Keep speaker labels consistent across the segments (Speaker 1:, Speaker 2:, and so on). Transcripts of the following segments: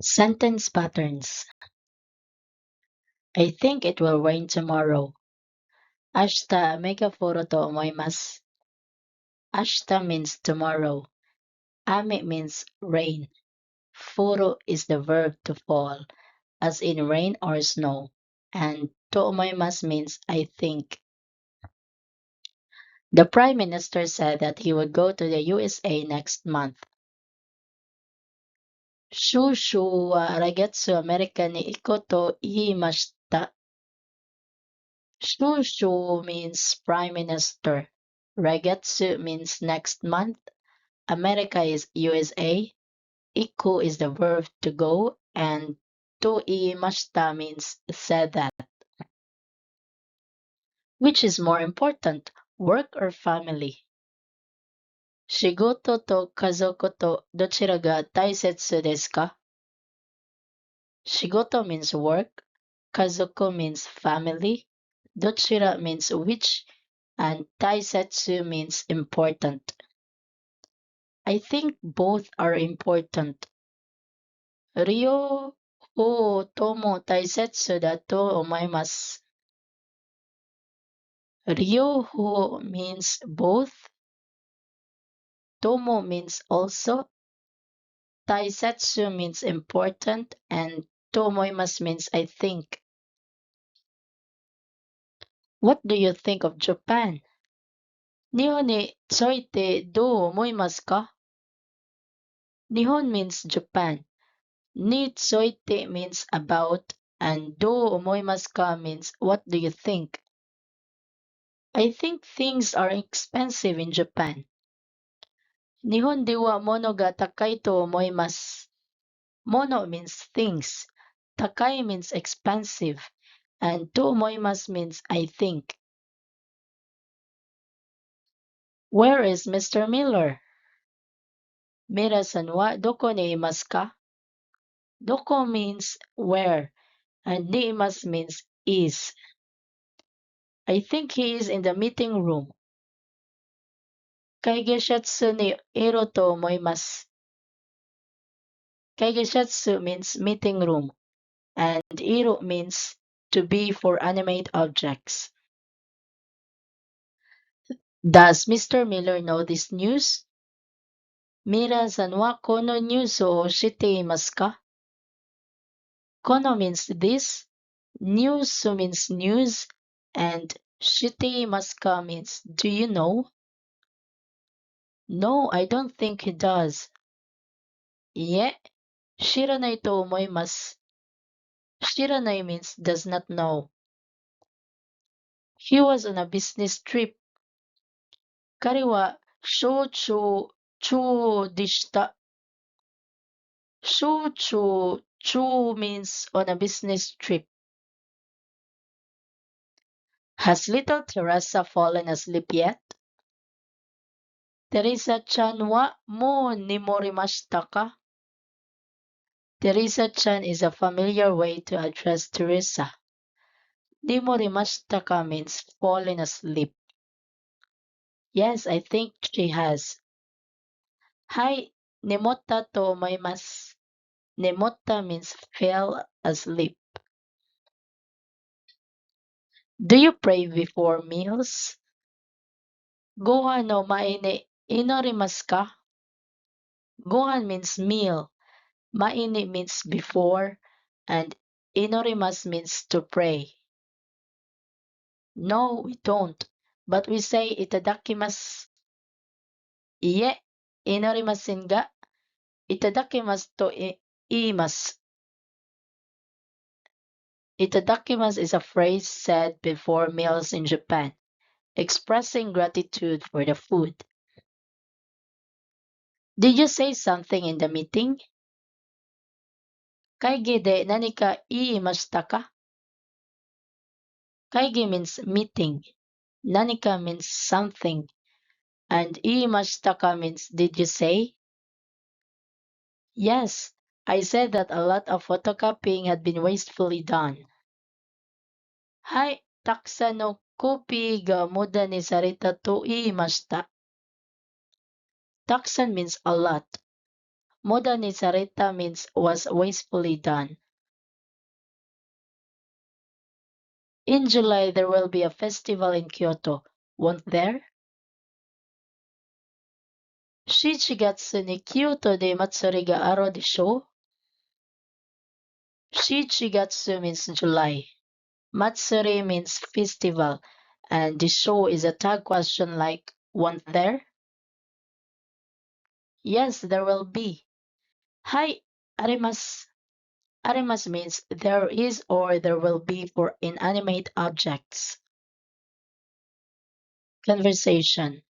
Speaker 1: Sentence patterns. I think it will rain tomorrow. Ashita megaforo to omoimasu. Ashita means tomorrow. Ame means rain. Furo is the verb to fall, as in rain or snow. And to omoimasu means I think. The Prime Minister said that he would go to the USA next month. Shushu wa Raigatsu America ni iko to iimashita. Shushu means Prime Minister. Raigatsu means next month. America is USA. Iku is the verb to go. And to iimashita means said that. Which is more important, work or family? Shigoto to kazoku to dochira ga taisetsu desu ka? Shigoto means work. Kazoku means family. Dochira means which. And taisetsu means important. I think both are important. Ryo wo tomo taisetsu da to omaimasu. Ryoho means both. Tomo means also. Taisetsu means important. And to omoimasu means I think. What do you think of Japan? Nihon ni tsuite dou omoimasu ka? Nihon means Japan. Ni tsuite means about. And dou omoimasu ka means what do you think? I think things are expensive in Japan. Nihon de wa mono ga takai to omoimasu. Mono means things. Takai means expensive. And to omoimasu means I think. Where is Mr. Miller? Mira-san wa doko ni imasu ka? Doko means where. And ni imasu means is. I think he is in the meeting room. Kaigeshatsu ni iro to omoimasu. Kaigeshatsu means meeting room. And iro means to be for animate objects. Does Mr. Miller know this news? Mira-san wa kono news o shite imasu ka? Kono means this, news means news, and shite imasu ka means do you know? No, I don't think he does. Ie, shiranai to omoimasu. Shiranai means does not know. He was on a business trip. Kare wa shouchou chou deshita. Shouchou chou means on a business trip. Has little Teresa fallen asleep yet? Teresa-chan wa mou nimorimashita ka? Teresa-chan is a familiar way to address Teresa. Nimorimashita ka means fallen asleep. Yes, I think she has. Hai, nemotta to omoimasu. Nemotta means fell asleep. Do you pray before meals? Gohan no mae ni inorimasu ka? Gohan means meal. Mae means before. And inorimasu means to pray. No, we don't. But we say itadakimasu. Ie, inorimasen ga itadakimasu to iimasu. Itadakimasu is a phrase said before meals in Japan, expressing gratitude for the food. Did you say something in the meeting? Kaige de nanika iimashita ka? Kaige means meeting. Nanika means something. And iimashita ka means did you say? Yes, I said that a lot of photocopying had been wastefully done. Hai, taksa no kopi ga muda ni sarita to iimashita. Taksan means a lot. Moda ni Sarita means was wastefully done. In July, there will be a festival in Kyoto. Won't there? Shichigatsu ni Kyoto de Matsuri ga aru desho? Shichigatsu means July. Matsuri means festival. And desho is a tag question like, won't there? Yes, there will be. Hai arimasu. Arimasu means there is or there will be for inanimate objects. Conversation.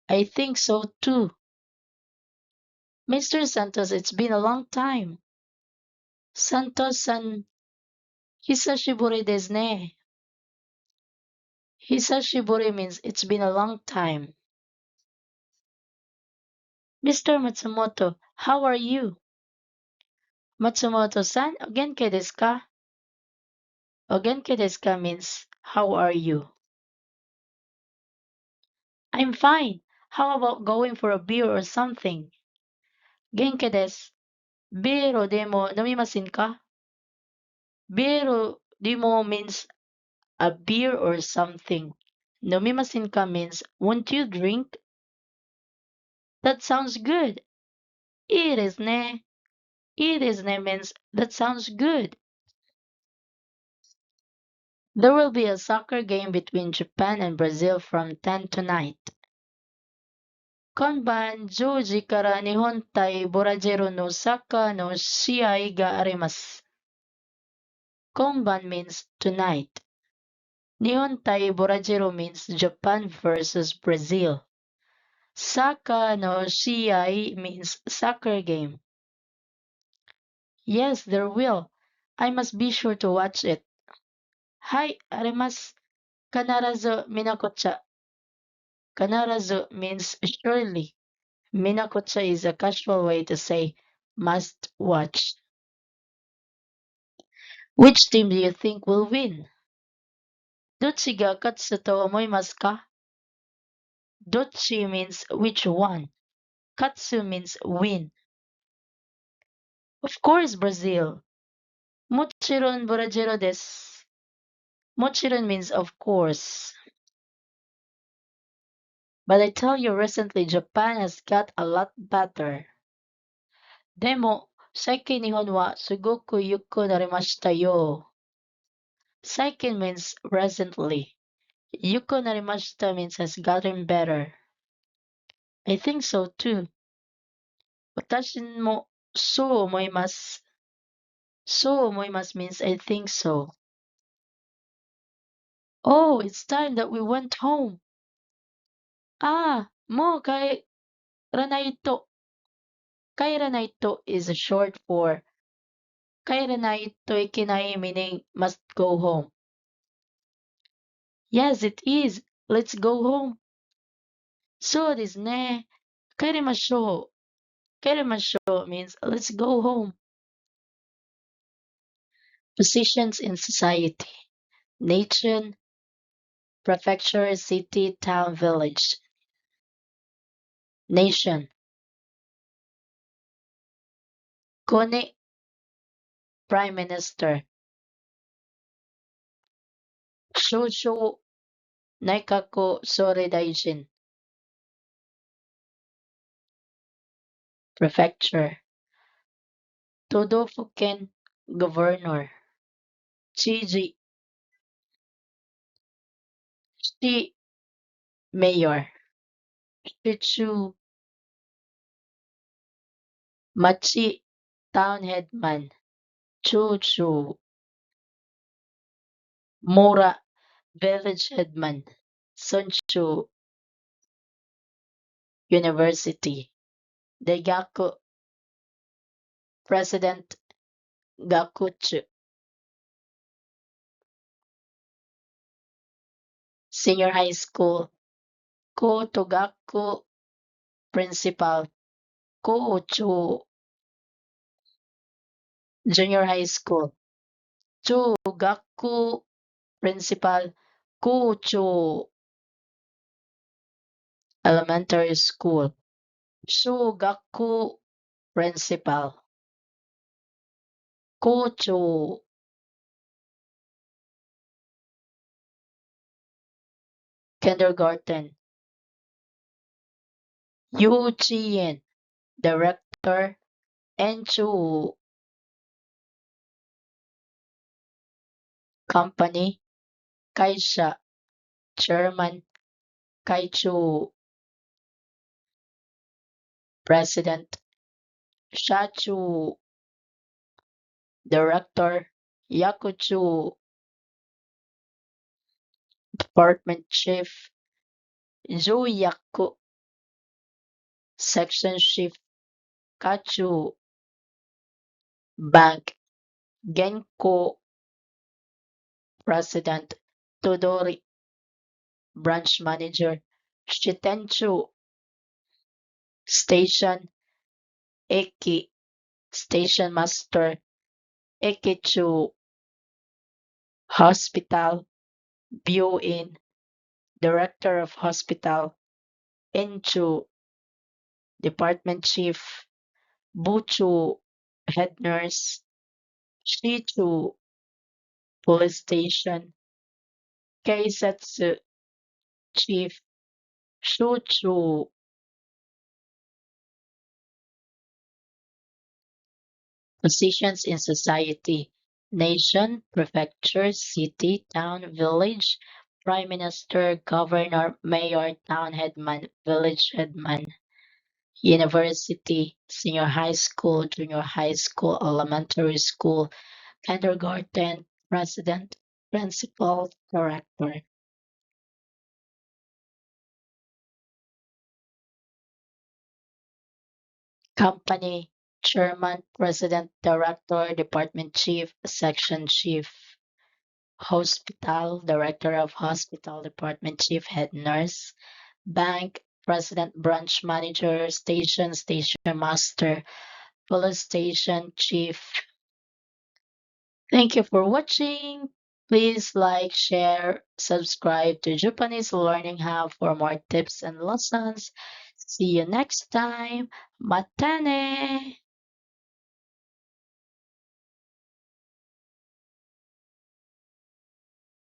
Speaker 1: I think so too. Mr. Santos, it's been a long time. Santos-san, hisashiburi desu ne. Hisashiburi means it's been a long time. Mr. Matsumoto, how are you? Matsumoto-san, o genki desu ka? O genki desu ka means how are you? I'm fine. How about going for a beer or something? Genki desu. Biro demo namimasen ka? Biro demo means a beer or something. Nomimasen ka means won't you drink? That sounds good. It is ne. It is ne means that sounds good. There will be a soccer game between Japan and Brazil from 10 tonight. Konban, Joji kara Nihon tai Borajero no saka no shiai ga arimasu. Konban means tonight. Nihon tai Borajero means Japan versus Brazil. Saka no shiai means soccer game. Yes, there will. I must be sure to watch it. Hai, arimasu. Kanarazu minakocha. Kanarazu means surely. Minakocha is a casual way to say must watch. Which team do you think will win? Dochi ga katsu to omoimasu ka? Dochi means which one. Katsu means win. Of course, Brazil. Mochiron Borajero desu. Mochiron means of course. But I tell you recently Japan has got a lot better. Demo, saikin nihon wa sugoku yuko narimashita yo. Saikin means recently. Yuko narimashita means has gotten better. I think so too. Watashi mo so omoimasu. So omoimasu means I think so. Oh, it's time that we went home. Ah, mo kairanai to. Kairanai to is short for kairanai to ikinai meaning must go home. Yes, it is. Let's go home. So desu ne. Kairimashou. Kairimashou means let's go home. Positions in society. Nation, prefecture, city, town, village. Nation. Kone, Prime Minister. Shoushou, Naikaku Soredaijin. Prefecture. Todofuken, Governor. Chiji, Shi, Mayor. Shichu, Machi, Town Headman. Chuchu, Mura, Village Headman. Sunchu, University. Daigaku, President. Gakuchu, Senior High School. Kotogaku, Principal. Kochu, Junior High School. Chugaku, Principal. Kochu, Elementary School. Shugaku, principal, Kocho, kindergarten, Yuchien, director, Enchu, company, Kaisha, chairman, Kaichu, president, Shachu, director, Yakuchu, department chief, Zuyaku, section chief, Kachu, bank, Genko, president, Todori, branch manager, Shitenchu, station, Eki, station master, Ekichu, hospital, Buin, director of hospital, Enchu, department chief, Buchu, head nurse, Shichu, police station, Keisetsu, chief, Shuchu, positions in society, nation, prefecture, city, town, village, prime minister, governor, mayor, town headman, village headman, university, senior high school, junior high school, elementary school, kindergarten, president, principal, director, company, chairman, president, director, department chief, section chief, hospital, director of hospital, department chief, head nurse, bank, president, branch manager, station master, police station chief. Thank you for watching. Please like, share, subscribe to Japanese Learning Hub for more tips and lessons. See you next time. Matane!